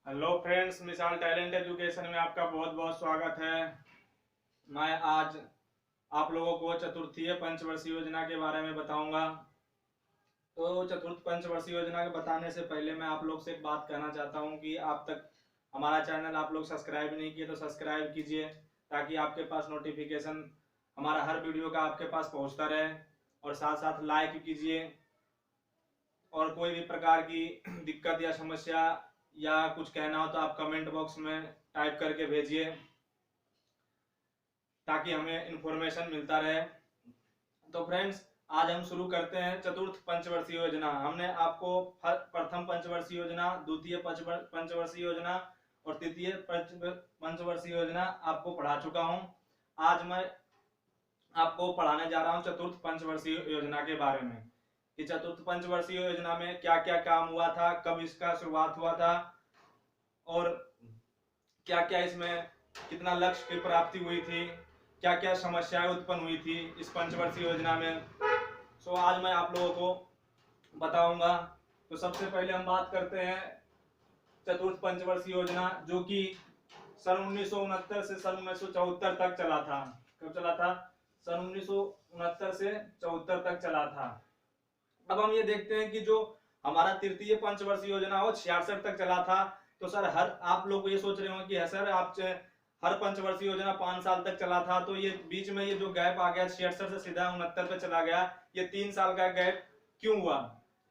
Hello friends, मिसाल talent education में आपका बहुत बहुत स्वागत है। मैं आज आप लोगों को चतुर्थीय पंचवर्षीय योजना के बारे में बताऊंगा। तो चतुर्थ पंचवर्षीय योजना के बताने से पहले मैं आप लोग से एक बात कहना चाहता हूं कि आप तक हमारा चैनल आप लोग सब्सक्राइब नहीं किए तो सब्सक्राइब कीजिए, ताकि आपके पास नोटिफिकेशन हमारा हर वीडियो का आपके पास पहुंचता रहे। और साथ साथ लाइक कीजिए, और कोई भी प्रकार की दिक्कत या समस्या या कुछ कहना हो तो आप कमेंट बॉक्स में टाइप करके भेजिए, ताकि हमें इंफॉर्मेशन मिलता रहे। तो फ्रेंड्स, आज हम शुरू करते हैं चतुर्थ पंचवर्षीय योजना। हमने आपको प्रथम पंचवर्षीय योजना, द्वितीय पंचवर्षीय योजना और तृतीय पंचवर्षीय योजना आपको पढ़ा चुका हूं। आज मैं आपको पढ़ाने जा रहा हूं चतुर्थ पंचवर्षीय योजना के बारे में, कि चतुर्थ पंचवर्षीय योजना में क्या क्या काम हुआ था, कब इसका शुरुआत हुआ था, और क्या क्या इसमें कितना लक्ष्य की प्राप्ति हुई थी, क्या क्या समस्याएं उत्पन्न हुई थी इस पंचवर्षीय योजना में। सो आज मैं आप लोगों को बताऊंगा। तो सबसे पहले हम बात करते हैं चतुर्थ पंचवर्षीय योजना, जो कि सन 1969 से सन 1974 तक चला था। कब चला था? सन 1969 से 74 तक चला था। अब हम ये देखते हैं कि जो हमारा तृतीय पंचवर्षीय योजना वो 66 तक चला था। तो सर, हर आप लोग ये सोच रहे होंगे कि सर आप हर पंचवर्षीय योजना 5 साल तक चला था, तो ये बीच में ये जो गैप आ गया 66 से सीधा 69 पे चला गया, ये 3 साल का गैप क्यों हुआ?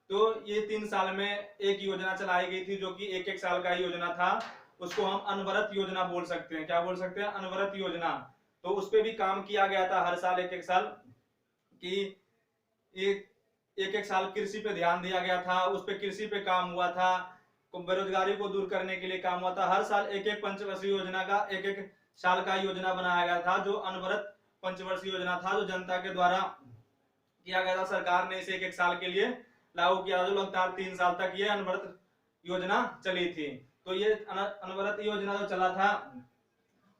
तो ये 3 साल में एक योजना चलाई गई थी, जो कि एक एक साल का योजना था। उसको हम अनवरत योजना बोल सकते हैं। क्या बोल सकते हैं? अनवरत योजना। तो उस पर भी काम किया गया था हर साल एक एक साल, कि एक एक साल कृषि पे ध्यान दिया गया था, उस पे कृषि पे काम हुआ था, बेरोजगारी को दूर करने के लिए काम हुआ था। हर साल एक एक पंचवर्षीय योजना का एक एक साल का योजना बनाया गया था, जो अनवरत पंचवर्षीय योजना था, जो जनता के द्वारा किया गया था। सरकार ने इसे एक एक साल के लिए लागू किया, जो लगातार 3 साल तक ये अनवरत योजना चली थी। तो ये अनवरत योजना जो चला था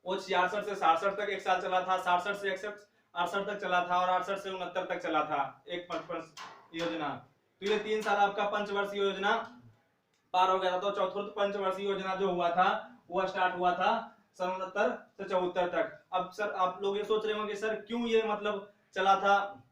वो 66 से 67 तक एक साल चला था, 67 से 68 तक चला था, और 68 से 69 तक चला था एक पंचवर्षीय योजना। तो ये 3 साल आपका पंचवर्षीय योजना पार हो गया था। तो चौथा पंचवर्षीय योजना जो हुआ था वो स्टार्ट हुआ था सन 69 से 74 तक। अब सर, आप लोग ये सोच रहे होंगे सर क्यों ये मतलब चला था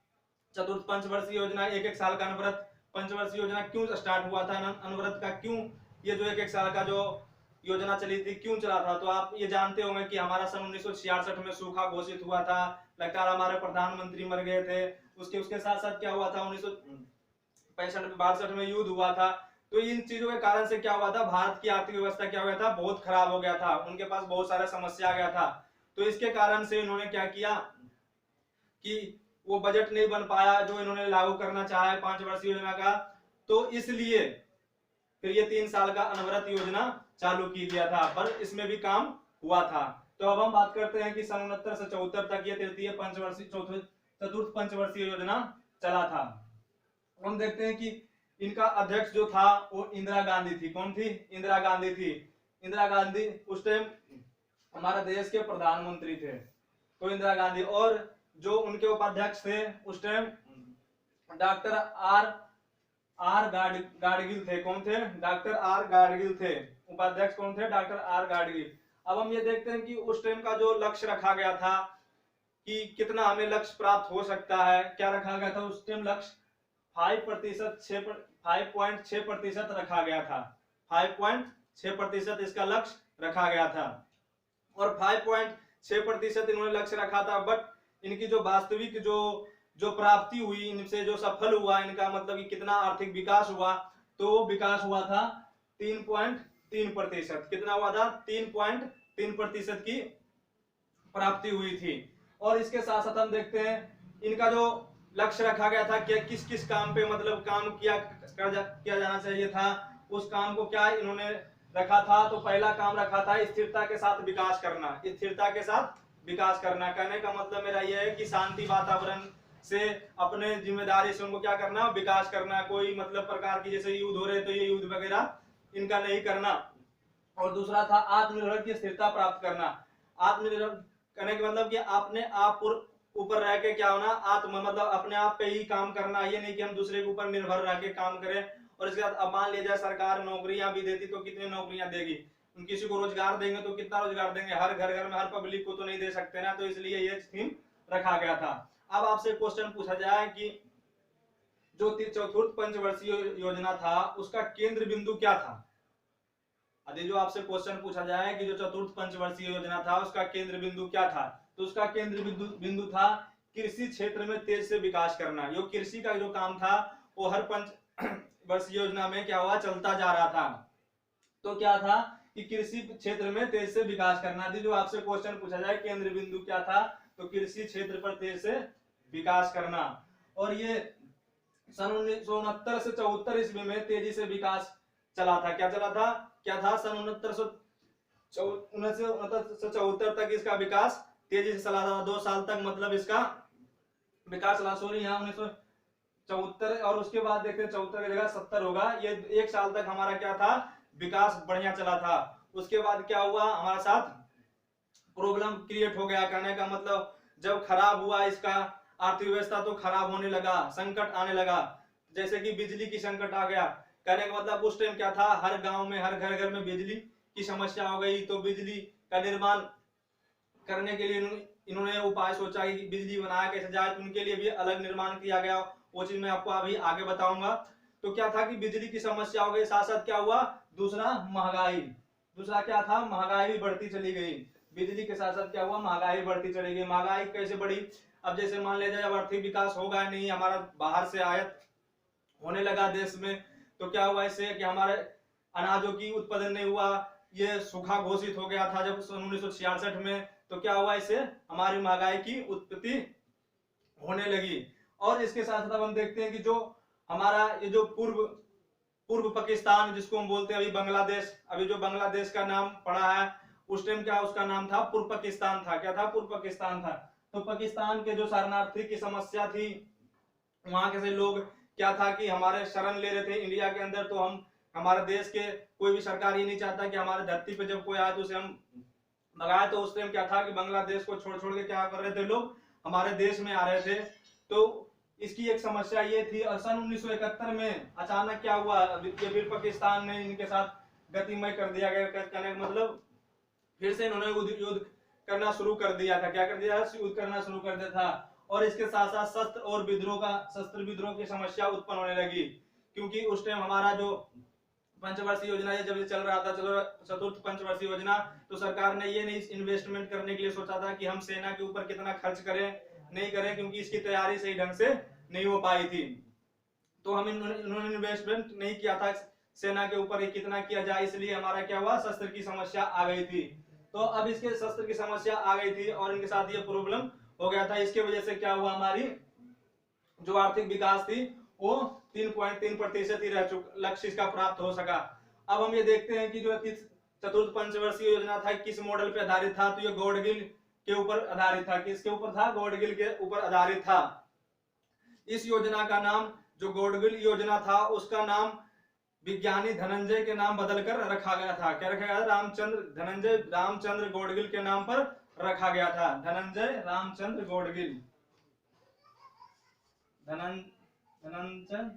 चतुर्थ पंचवर्षीय योजना, एक एक साल का अनवरत पंचवर्षीय योजना क्यों स्टार्ट हुआ था? अनवरत का क्यों ये जो एक एक साल का जो योजना चली थी क्यों चला था? तो आप ये जानते होंगे कि हमारा सन 1966 में सूखा घोषित हुआ था, लगातार हमारे प्रधानमंत्री मर गए थे। उसके साथ साथ क्या हुआ था, 1965 में युद्ध हुआ था। तो इन चीजों के कारण से क्या हुआ था, भारत की आर्थिक व्यवस्था क्या हो गया था, बहुत खराब हो गया था, उनके पास बहुत सारा समस्या आ गया था। तो इसके कारण से इन्होंने क्या किया कि वो बजट नहीं बन पाया जो इन्होंने लागू करना चाहा है 5 वर्षीय योजना का। तो इसलिए फिर ये 3 साल का अनवरत योजना चालू की गया था, पर इसमें भी काम हुआ था। तो अब हम बात करते हैं कि सन 69 से 74 तक ये तृतीय पंचवर्षीय चतुर्थ पंचवर्षीय योजना चला था। हम देखते हैं कि इनका अध्यक्ष जो था वो इंदिरा गांधी थी। कौन थी? इंदिरा गांधी थी। इंदिरा गांधी उस टाइम हमारे देश के प्रधानमंत्री थे। तो इंदिरा गांधी, और जो उनके उपाध्यक्ष थे उस टाइम डॉक्टर आर गाडगिल थे। कौन थे? डॉक्टर आर गाडगिल थे। उपाध्यक्ष कौन थे? Doctor R Gadgil. अब हम ये देखते हैं कि उस टाइम का जो लक्ष्य रखा गया था कि कितना हमें लक्ष्य प्राप्त हो सकता है, क्या रखा गया था उस टाइम? लक्ष्य 5.6% रखा गया था। 5.6% इसका लक्ष्य रखा गया था, और 5.6% इन्होंने लक्ष्य रखा था। बट इनकी जो वास्तविक जो प्राप्ति हुई, इनसे जो सफल हुआ, इनका मतलब कि कितना आर्थिक विकास हुआ, तो वो विकास हुआ था 3.3%। कितना हुआ था? 3.3% की प्राप्ति हुई थी। और इसके साथ साथ हम देखते हैं इनका जो लक्ष्य रखा गया था कि किस किस काम पे मतलब काम किया जाना चाहिए था, उस काम को क्या इन्होंने रखा था? तो पहला काम रखा था स्थिरता के साथ विकास करना। स्थिरता के साथ विकास करना कहने का मतलब मेरा यह है कि शांति वातावरण से, अपने जिम्मेदारी से उनको क्या करना? विकास करना। कोई मतलब प्रकार की जैसे युद्ध हो रहे तो ये युद्ध वगैरह इनका नहीं करना। और दूसरा था आत्मनिर्भर की स्थिरता प्राप्त करना। आत्मनिर्भर करने के मतलब कि अपने आप ऊपर रह के क्या होना, आत्म मतलब अपने आप पे ही काम करना। ये नहीं कि हम दूसरे के ऊपर निर्भर रह के काम करें। और इसके बाद अब मान लिया जाए सरकार नौकरियां भी देती तो कितनी नौकरियां देगी, किसी को रोजगार देंगे तो कितना रोजगार देंगे, हर घर घर में हर पब्लिक को तो नहीं दे सकते ना, तो इसलिए ये थीम रखा गया था। अब आपसे क्वेश्चन पूछा जाए कि जो चतुर्थ पंचवर्षीय योजना था उसका केंद्र बिंदु क्या था। यदि जो आपसे क्वेश्चन पूछा जाए कि जो चतुर्थ पंचवर्षीय योजना था उसका केंद्र बिंदु क्या था, तो उसका केंद्र बिंदु था कृषि क्षेत्र में तेज से विकास करना। जो कृषि का जो काम था वो हर पंचवर्षीय योजना में क्या हुआ, चलता जा रहा था। तो क्या था कि कृषि क्षेत्र में तेज से विकास करना थी। जो आपसे क्वेश्चन पूछा जाए केंद्र बिंदु क्या था, तो कृषि क्षेत्र पर तेज से विकास करना। और ये सन 1969 से 74 ईस्वी में तेजी से विकास चला था। क्या चला था, क्या था, सन 1969 से 74 तक इसका विकास तेजी से चला था। 2 साल तक मतलब इसका विकास चला। सॉरी, यहाँ 1974 और उसके बाद देखते हैं 74 की जगह 70 होगा। ये 1 साल तक हमारा क्या था, विकास बढ़िया चला था। उसके बाद क्या हुआ, हमारे साथ प्रॉब्लम क्रिएट हो गया। कहने का मतलब जब खराब हुआ इसका आर्थिक व्यवस्था तो खराब होने लगा, संकट आने लगा, जैसे कि बिजली की संकट आ गया। कहने का मतलब उस टाइम क्या था, हर गांव में हर घर घर में बिजली की समस्या हो गई। तो बिजली का निर्माण करने के लिए इन्होंने उपाय सोचा कि बिजली बनाया कैसे जाए, तो उनके लिए भी अलग निर्माण किया गया। वो चीज मैं आपको अभी आगे बताऊंगा। तो क्या था कि बिजली की समस्या हो गई, साथ साथ क्या हुआ, दूसरा महंगाई। दूसरा क्या था, महंगाई भी बढ़ती चली गई। बिजली के साथ साथ क्या हुआ, महंगाई बढ़ती चली गई। महंगाई कैसे बढ़ी, अब जैसे मान लिया जाए जब आर्थिक विकास होगा नहीं, हमारा बाहर से आयात होने लगा देश में, तो क्या हुआ इससे कि हमारे अनाजों की उत्पादन नहीं हुआ, ये सूखा घोषित हो गया था जब सन 1966 में। तो क्या हुआ, इससे हमारी महंगाई की उत्पत्ति होने लगी। और इसके साथ साथ हम देखते हैं कि जो हमारा ये जो पूर्व पाकिस्तान जिसको हम बोलते हैं अभी बांग्लादेश, अभी जो बांग्लादेश का नाम पड़ा है, उस टाइम क्या उसका नाम था, पूर्व पाकिस्तान था। क्या था, पूर्व पाकिस्तान था। तो पाकिस्तान के जो शरणार्थी की समस्या थी, वहां के से लोग क्या था कि हमारे शरण ले रहे थे इंडिया के अंदर। तो हम हमारे देश के कोई भी सरकार ये नहीं चाहता कि हमारे धरती पे जब कोई आए तो उसे हम भगाए। तो उस टाइम क्या था कि बांग्लादेश को छोड़ छोड़ के क्या कर रहे थे, लोग हमारे देश में आ रहे थे। तो इसकी एक समस्या ये थी। और सन 1971 में अचानक क्या हुआ, ये फिर पाकिस्तान ने इनके साथ गतिमय कर दिया गया। कहने का मतलब फिर से इन्होंने युद्ध करना शुरू कर दिया था। क्या कर दिया, युद्ध करना शुरू कर दिया था। और इसके साथ साथ शस्त्र विद्रोह की समस्या उत्पन्न होने लगी, क्योंकि उस टाइम हमारा जो पंचवर्षीय योजना जब चल रहा था, चतुर्थ पंचवर्षीय योजना, तो सरकार ने ये नहीं इन्वेस्टमेंट करने के लिए सोचा था कि हम सेना के ऊपर कितना खर्च करें, नहीं करें, क्योंकि इसकी तैयारी सही ढंग से नहीं हो पाई थी। तो हम इन्होंने इन्वेस्टमेंट नहीं किया था सेना के ऊपर कितना किया जाए, इसलिए हमारा क्या हुआ, शस्त्र की समस्या आ गई थी। तो अब इसके शस्त्र की समस्या आ गई थी और इनके साथ ये प्रॉब्लम हो गया था। इसके वजह से क्या हुआ, हमारी जो आर्थिक विकास थी वो 3.3% ही रह चुका, लक्ष्य इसका प्राप्त हो सका। अब हम ये देखते हैं कि जो चतुर्थ पंचवर्षीय योजना था किस मॉडल पे आधारित था, तो ये गॉडगिल के ऊपर आधारित था। किसके ऊपर था, गॉडगिल के ऊपर आधारित था। इस योजना का नाम, जो गॉडगिल योजना था उसका नाम विज्ञानी धनंजय के नाम बदलकर रखा गया था। क्या रखा गया, रामचंद्र गॉडगिल के नाम पर रखा गया था। धनंजय रामचंद्र गॉडगिल, धनंजय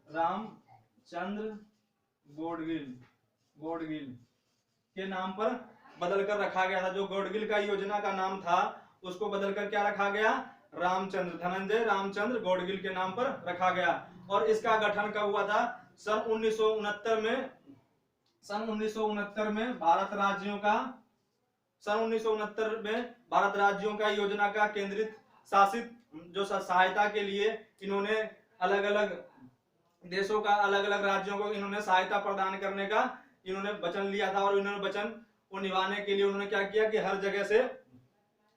रामचंद्र गॉडगिल के नाम पर बदलकर रखा गया था। जो गॉडगिल का योजना का नाम था उसको बदलकर क्या रखा गया, धनंजय रामचंद्र गॉडगिल के नाम पर रखा गया। और इसका गठन कब हुआ था, सन 1969 में। सन 1969 में भारत राज्यों का योजना का केंद्रित शासित जो सहायता के लिए इन्होंने अलग अलग देशों का, अलग अलग राज्यों को इन्होंने सहायता प्रदान करने का इन्होंने वचन लिया था। और इन्होंने वचन को निभाने के लिए उन्होंने क्या किया कि हर जगह से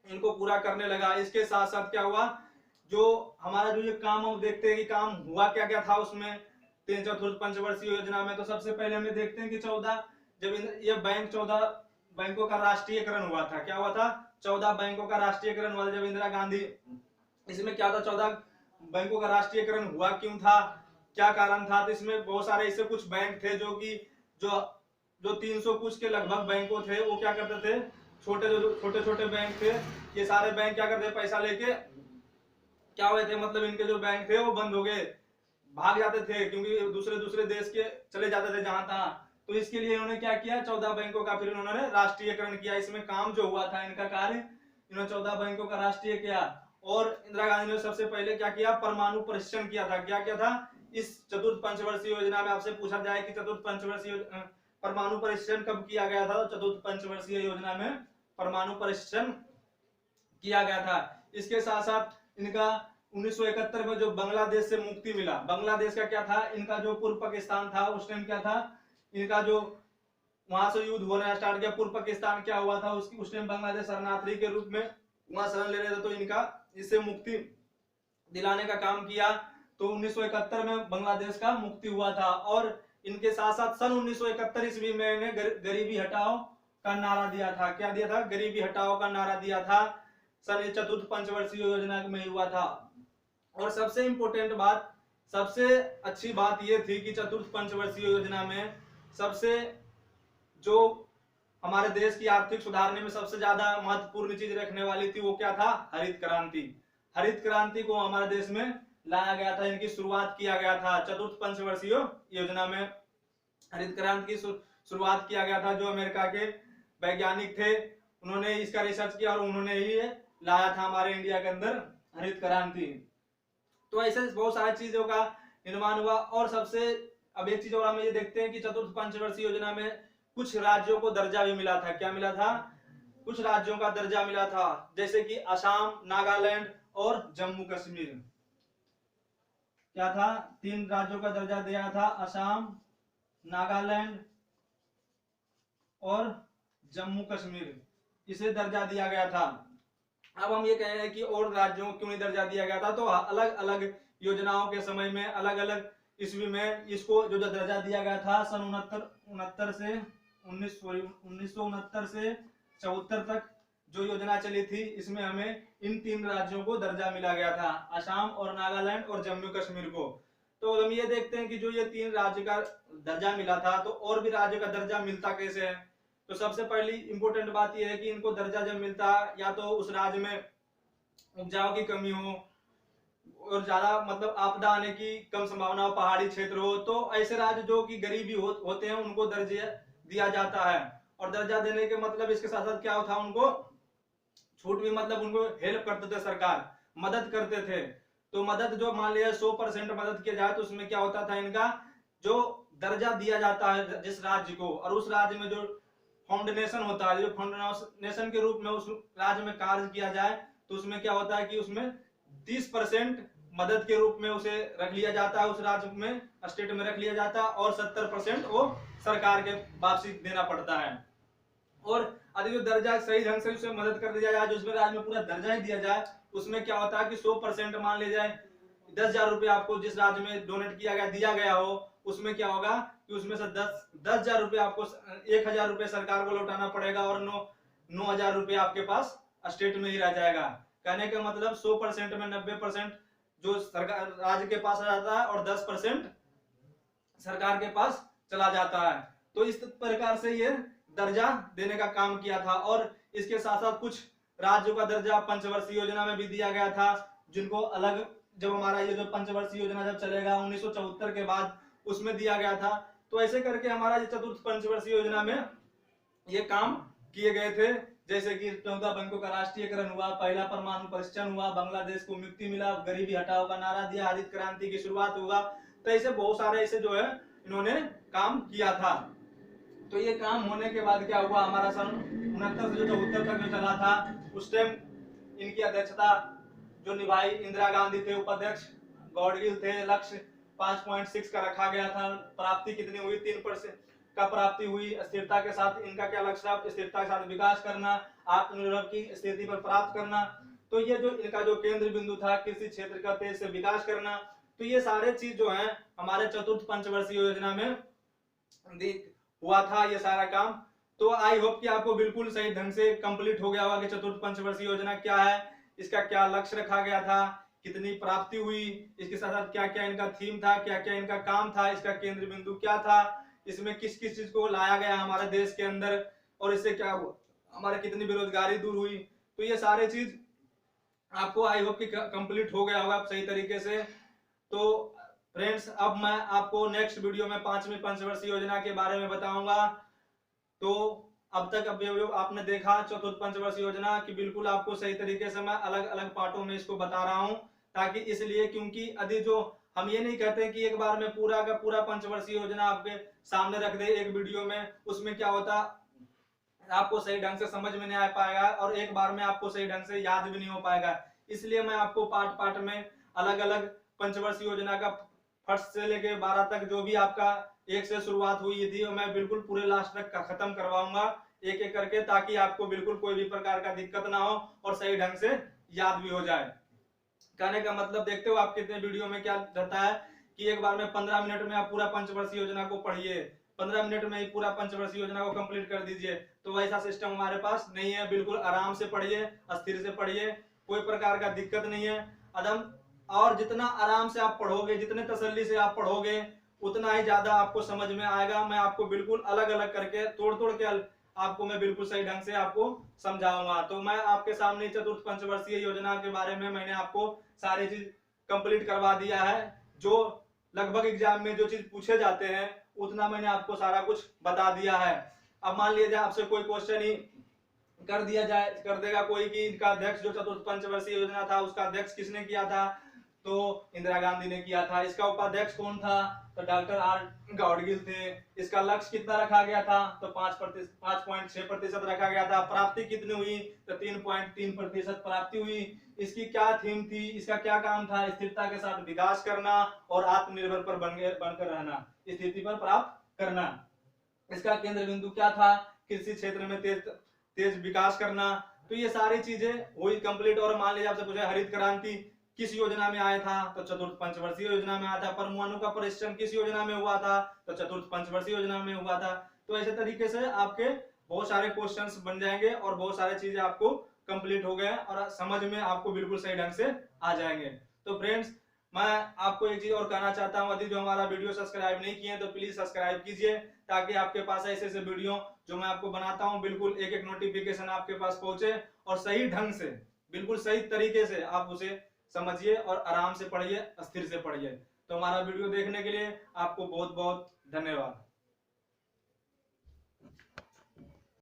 इनको पूरा करने लगा। इसके साथ साथ क्या हुआ, जो हमारा जो ये काम हम देखते हैं कि काम हुआ क्या क्या था उसमें चतुर्थ पंचवर्षीय योजना में। तो सबसे पहले हम देखते हैं कि 14 बैंकों का राष्ट्रीयकरण हुआ था। क्या हुआ था, 14 बैंकों का राष्ट्रीयकरण हुआ था जब इंदिरा गांधी। इसमें क्या था, 14 बैंकों का राष्ट्रीयकरण हुआ क्यों था, क्या कारण था। तो इसमें बहुत सारे ऐसे कुछ बैंक थे जो 300 कुछ के लगभग बैंकों थे, वो क्या करते थे, छोटे बैंक थे, ये सारे बैंक क्या करते, पैसा लेके क्या हुए थे, मतलब इनके जो बैंक थे वो बंद हो गए। भाग जाते थे, क्योंकि दूसरे दूसरे देश के चले जाते थे जहां तहां। तो इसके लिए इन्होंने क्या किया, 14 बैंकों का फिर उन्होंने राष्ट्रीयकरण किया। इसमें काम जो हुआ था इनका कार्य, इन्होंने 14 बैंकों का राष्ट्रीय किया। और इंदिरा गांधी ने सबसे पहले क्या किया, परमाणु परीक्षण किया था। क्या किया था, इस चतुर्थ पंचवर्षीय योजना में आपसे पूछा जाए कि चतुर्थ पंचवर्षीय परमाणु परीक्षण कब किया गया था, तो चतुर्थ पंचवर्षीय योजना में परमाणु परीक्षण किया गया था। इसके साथ साथ इनका 1971 में जो बांग्लादेश से मुक्ति मिला, बांग्लादेश का क्या था, इनका जो पूर्व पाकिस्तान था उस टाइम क्या था, इनका जो वहां से युद्ध होना स्टार्ट किया, पूर्व पाकिस्तान क्या हुआ था, उसकी उस टाइम बांग्लादेश शरणार्थी के रूप में वहां शरण ले रहे थे। तो इनका इससे मुक्ति दिलाने का काम किया। तो 1971 में बांग्लादेश का मुक्ति हुआ था। और इनके साथ साथ सन 1971 ईस्वी में इन्हें गरीबी हटाओ का नारा दिया था। क्या दिया था, गरीबी हटाओ का नारा दिया था। सन चतुर्थ पंचवर्षीय योजना में हुआ था। और सबसे इंपोर्टेंट बात, सबसे अच्छी बात यह थी कि चतुर्थ पंचवर्षीय योजना में सबसे जो हमारे देश की आर्थिक सुधारने में सबसे ज्यादा महत्वपूर्ण चीज रखने वाली थी वो क्या था, हरित क्रांति। हरित क्रांति को हमारे देश में लाया गया था, इनकी शुरुआत किया गया था चतुर्थ पंचवर्षीय योजना में। हरित क्रांति की शुरुआत किया गया था। जो अमेरिका के वैज्ञानिक थे उन्होंने इसका रिसर्च किया और उन्होंने ही लाया था हमारे इंडिया के अंदर हरित क्रांति। तो ऐसे बहुत सारी चीजों का निर्माण हुआ। और सबसे अब एक चीज और हम ये देखते हैं कि चतुर्थ पंचवर्षीय योजना में कुछ राज्यों को दर्जा भी मिला था। क्या मिला था, कुछ राज्यों का दर्जा मिला था, जैसे कि असम, नागालैंड और जम्मू कश्मीर। क्या था, 3 राज्यों का दर्जा दिया था, असम, नागालैंड और जम्मू कश्मीर, इसे दर्जा दिया गया था। अब हम ये कह रहे हैं कि और राज्यों को क्यों नहीं दर्जा दिया गया था, तो अलग अलग योजनाओं के समय में अलग अलग ईस्वी में इसको जो दर्जा दिया गया था, सन 1969 से 1969 से 74 तक जो योजना चली थी, इसमें हमें इन 3 राज्यों को दर्जा मिला गया था, असम और नागालैंड और जम्मू कश्मीर को। तो हम ये देखते हैं कि जो ये 3 राज्य का दर्जा मिला था, तो और भी राज्य का दर्जा मिलता कैसे है। तो सबसे पहली इंपॉर्टेंट बात यह है कि इनको दर्जा जब मिलता, या तो उस राज्य में उपजाऊ की कमी हो और ज्यादा मतलब आपदा आने की कम संभावना हो, पहाड़ी क्षेत्र हो, तो ऐसे राज्य जो कि गरीबी होते हैं उनको दर्जा दिया जाता है। और दर्जा देने के मतलब इसके साथ साथ क्या होता, उनको छूट भी, मतलब उनको हेल्प करते थे, सरकार मदद करते थे। तो मदद जो मान लिया 100% मदद किया जाए, तो उसमें क्या होता था, इनका जो दर्जा दिया जाता है जिस राज्य को, और उस राज्य में जो फाउंडेशन होता है, जो फाउंडेशन के रूप में उस राज्य में कार्य किया जाए, तो उसमें क्या होता है कि उसमें 30% मदद के रूप में उसे रख लिया जाता है, उस राज्य में, स्टेट में रख लिया जाता है, और 70% वो सरकार के वापसी देना पड़ता है। और यदि जो दर्जा सही ढंग से उसे मदद कर दिया जाए, जो उसमें राज्य में पूरा दर्जा ही दिया जाए, उसमें क्या होता है कि 100% मान ले जाए 10,000 रुपये आपको जिस राज्य में डोनेट किया गया, दिया गया हो, उसमें क्या होगा कि उसमें से 10,000 रुपये आपको 1,000 रुपये सरकार को लौटाना पड़ेगा, और 9,000 रुपये आपके पास स्टेट में ही रह जाएगा। कहने का मतलब 100% में 90% जो सरकार राज्य के पास आ जाता है, और 10% सरकार के पास चला जाता है। तो इस प्रकार से ये दर्जा देने का काम किया था। और इसके साथ साथ कुछ राज्यों का दर्जा पंचवर्षीय योजना में भी दिया गया था, जिनको अलग, जब हमारा ये जो पंचवर्षीय योजना जब चलेगा 1974 के बाद, उसमें दिया गया था। तो ऐसे करके हमारा ये चतुर्थ पंचवर्षीय योजना में ये काम किए गए थे। जैसे कि 14 बैंकों का राष्ट्रीयकरण हुआ, पहला परमाणु परीक्षण हुआ, बांग्लादेश को मुक्ति मिला, गरीबी हटाओ का नारा दिया, हरित क्रांति की शुरुआत हुआ। तो ऐसे बहुत सारे ऐसे जो है इन्होंने काम किया था। तो ये काम होने के बाद क्या हुआ, हमारा सन 69 से जो 74 तक जो चला था, उस टाइम इनकी अध्यक्षता जो निभाई इंदिरा गांधी थे उपाध्यक्ष, गॉडगिल थे। लक्ष्य 5.6 का रखा गया था। प्राप्ति कितनी हुई, 3% का प्राप्ति हुई। स्थिरता के साथ इनका क्या लक्ष्य था, स्थिरता के साथ विकास करना, आत्मनिर्भर की स्थिति पर प्राप्त करना। तो ये जो इनका जो केंद्र बिंदु था, कृषि क्षेत्र का तेज से विकास करना। तो ये सारे चीज जो है हमारे चतुर्थ पंचवर्षीय योजना में हुआ था, ये सारा काम। तो आई होप कि आपको बिल्कुल सही ढंग से कंप्लीट हो गया होगा कि चतुर्थ पंचवर्षीय योजना क्या है, इसका क्या लक्ष्य रखा गया था, कितनी प्राप्ति हुई, इसके साथ साथ क्या क्या इनका थीम था, क्या क्या इनका काम था, इसका केंद्र बिंदु क्या था, इसमें किस किस चीज को लाया गया हमारे देश के अंदर, और इससे क्या हमारे कितनी बेरोजगारी दूर हुई। तो ये सारे चीज आपको आई होप कि कंप्लीट हो गया होगा सही तरीके से। तो फ्रेंड्स अब मैं आपको नेक्स्ट वीडियो में 5वीं पंचवर्षीय योजना के बारे में बताऊंगा। तो अब तक अब आपने देखा चतुर्थ पंचवर्षीय योजना की बिल्कुल आपको सही तरीके से मैं अलग अलग पार्टों में इसको बता रहा हूं, ताकि इसलिए क्योंकि यदि जो हम ये नहीं कहते कि एक बार में पूरा का पूरा पंचवर्षीय योजना आपके सामने रख दे एक वीडियो में, उसमें क्या होता आपको सही ढंग से समझ में नहीं आ पाएगा और एक बार में आपको सही ढंग से याद भी नहीं हो पाएगा। इसलिए मैं आपको पार्ट पार्ट में अलग अलग पंचवर्षीय योजना का फर्स्ट से लेके 12 तक जो भी आपका एक से शुरुआत हुई थी मैं बिल्कुल पूरे लास्ट तक खत्म करवाऊंगा एक एक करके, ताकि आपको बिल्कुल कोई भी प्रकार का दिक्कत ना हो और सही ढंग से याद भी हो जाए। कहने का मतलब देखते हो आप कितने वीडियो में क्या रहता है कि एक बार में 15 मिनट में आप पूरा पंचवर्षीय योजना को पढ़िए, 15 मिनट में ही पूरा पंचवर्षीय योजना को कंप्लीट कर दीजिए। तो वैसा सिस्टम हमारे पास नहीं है, बिल्कुल आराम से पढ़िए, स्थिर से पढ़िए, कोई प्रकार का दिक्कत नहीं है अदम। और जितना आराम से आप पढ़ोगे, जितने तसल्ली से आप पढ़ोगे, उतना ही ज्यादा आपको समझ में आएगा। मैं आपको बिल्कुल अलग अलग करके तोड़ तोड़ के आपको मैं बिल्कुल सही ढंग से आपको समझाऊंगा। तो मैं आपके सामने चतुर्थ पंचवर्षीय योजना के बारे में मैंने आपको सारी चीज कंप्लीट करवा दिया है। जो लगभग एग्जाम में जो चीज पूछे जाते हैं उतना मैंने आपको सारा कुछ बता दिया है। अब मान लीजिए आपसे कोई क्वेश्चन ही कर देगा कोई कि इनका अध्यक्ष जो चतुर्थ पंचवर्षीय योजना था उसका अध्यक्ष किसने किया था, तो इंदिरा गांधी ने किया था। इसका उपाध्यक्ष कौन था, तो डॉक्टर आर गाडगिल थे। इसका लक्ष्य कितना रखा गया था, तो 5.6% रखा गया था। प्राप्ति कितनी हुई, तो 3.3% प्राप्ति हुई। इसकी क्या थीम थी, इसका क्या काम था, स्थिरता के साथ विकास करना और आत्मनिर्भर पर बनकर रहना, स्थिति पर प्राप्त करना। इसका केंद्र बिंदु क्या था, कृषि क्षेत्र में तेज विकास करना। तो ये सारी चीजें हुई कंप्लीट। और मान लीजिए आपसे पूछा हरित क्रांति किस योजना में आया था, तो चतुर्थ पंचवर्षीय योजना में आया था। परमाणु का परीक्षण किस योजना में हुआ था, तो चतुर्थ पंचवर्षीय योजना में हुआ था। तो ऐसे तरीके से आपके बहुत सारे क्वेश्चंस बन जाएंगे और बहुत सारी चीजें आपको कंप्लीट हो गए और समझ में आपको बिल्कुल सही ढंग से आ जाएंगे। तो फ्रेंड्स मैं आपको एक चीज और कहना चाहता हूं, यदि जो हमारा वीडियो सब्सक्राइब नहीं किए तो प्लीज सब्सक्राइब कीजिए, ताकि आपके पास ऐसे ऐसे वीडियो जो मैं आपको बनाता हूं बिल्कुल एक एक नोटिफिकेशन आपके पास पहुंचे और सही ढंग से बिल्कुल सही तरीके से आप उसे समझिए और आराम से पढ़िए, स्थिर से पढ़िए। तो हमारा वीडियो देखने के लिए आपको बहुत बहुत धन्यवाद।